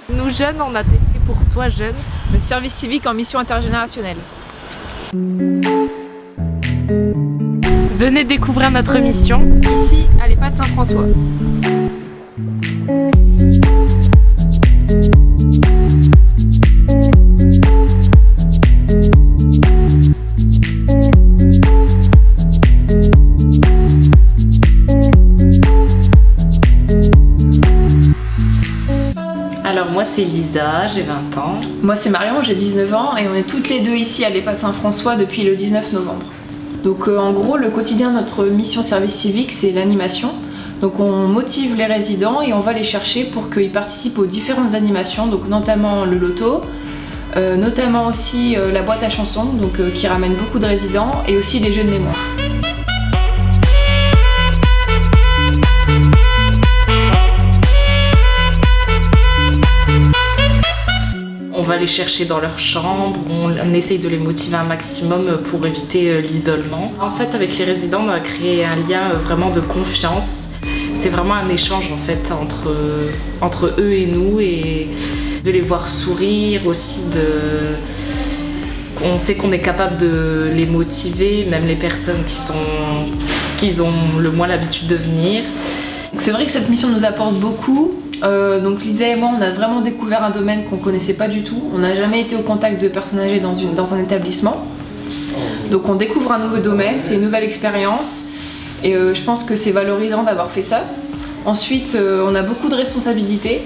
Nous jeunes, on a testé pour toi jeune le service civique en mission intergénérationnelle. Venez découvrir notre mission ici à l'EHPAD Saint-François. Alors moi c'est Lisa, j'ai 20 ans. Moi c'est Marion, j'ai 19 ans et on est toutes les deux ici à l'EHPAD Saint-François depuis le 19 novembre. Donc en gros le quotidien de notre mission service civique c'est l'animation. Donc on motive les résidents et on va les chercher pour qu'ils participent aux différentes animations, donc notamment le loto, notamment aussi la boîte à chansons donc, qui ramène beaucoup de résidents et aussi les jeux de mémoire. On va les chercher dans leur chambre, on essaye de les motiver un maximum pour éviter l'isolement. En fait, avec les résidents, on a créé un lien vraiment de confiance. C'est vraiment un échange en fait entre eux et nous, et de les voir sourire aussi. On sait qu'on est capable de les motiver, même les personnes qui ont le moins l'habitude de venir. C'est vrai que cette mission nous apporte beaucoup. Donc Lisa et moi on a vraiment découvert un domaine qu'on connaissait pas du tout. On n'a jamais été au contact de personnes âgées dans un établissement. Donc on découvre un nouveau domaine, c'est une nouvelle expérience et je pense que c'est valorisant d'avoir fait ça. Ensuite on a beaucoup de responsabilités.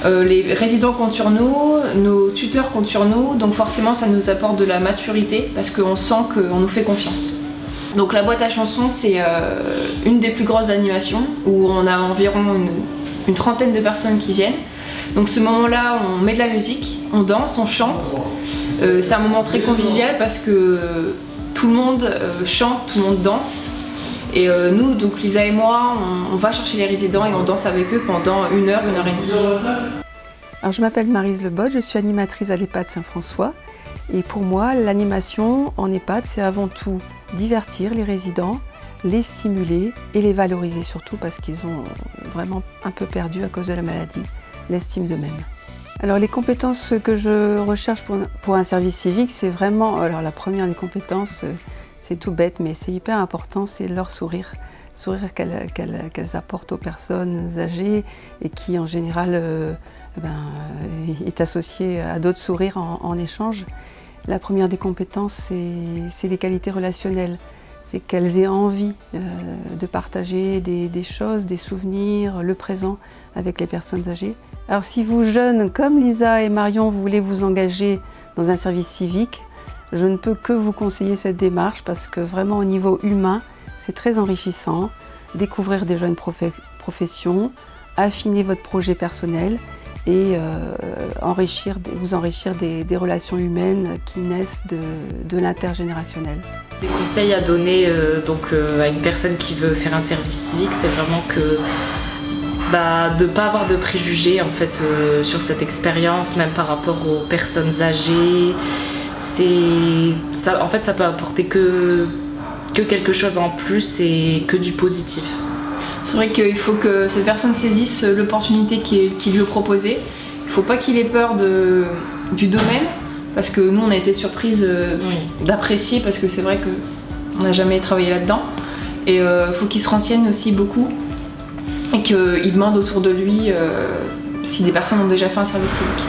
Les résidents comptent sur nous, nos tuteurs comptent sur nous, donc forcément ça nous apporte de la maturité parce qu'on sent qu'on nous fait confiance. Donc la boîte à chansons c'est une des plus grosses animations où on a environ une trentaine de personnes qui viennent. Donc ce moment-là, on met de la musique, on danse, on chante. C'est un moment très convivial parce que tout le monde chante, tout le monde danse. Et nous, donc Lisa et moi, on va chercher les résidents et on danse avec eux pendant 1 heure, 1 heure et demie. Alors, je m'appelle Maryse Lebot, je suis animatrice à l'EHPAD Saint-François. Et pour moi, l'animation en EHPAD, c'est avant tout divertir les résidents, les stimuler et les valoriser surtout parce qu'ils ont vraiment un peu perdu à cause de la maladie, l'estime d'eux-mêmes. Alors les compétences que je recherche pour un service civique, c'est vraiment, alors la première des compétences, c'est tout bête mais c'est hyper important, c'est leur sourire. Sourire qu'elles apportent aux personnes âgées et qui en général est associé à d'autres sourires en échange. La première des compétences, c'est les qualités relationnelles. C'est qu'elles aient envie de partager des choses, des souvenirs, le présent avec les personnes âgées. Alors si vous jeunes, comme Lisa et Marion, vous voulez vous engager dans un service civique, je ne peux que vous conseiller cette démarche parce que vraiment au niveau humain, c'est très enrichissant. Découvrir des jeunes professions, affiner votre projet personnel et vous enrichir des relations humaines qui naissent de l'intergénérationnel. Les conseils à donner à une personne qui veut faire un service civique, c'est vraiment de ne pas avoir de préjugés en fait, sur cette expérience, même par rapport aux personnes âgées. En fait, ça peut apporter que quelque chose en plus et que du positif. C'est vrai qu'il faut que cette personne saisisse l'opportunité qui lui est proposée. Il ne faut pas qu'il ait peur du domaine, parce que nous on a été surprise d'apprécier, parce que c'est vrai qu'on n'a jamais travaillé là-dedans. Et il faut qu'il se renseigne aussi beaucoup et qu'il demande autour de lui si des personnes ont déjà fait un service civique.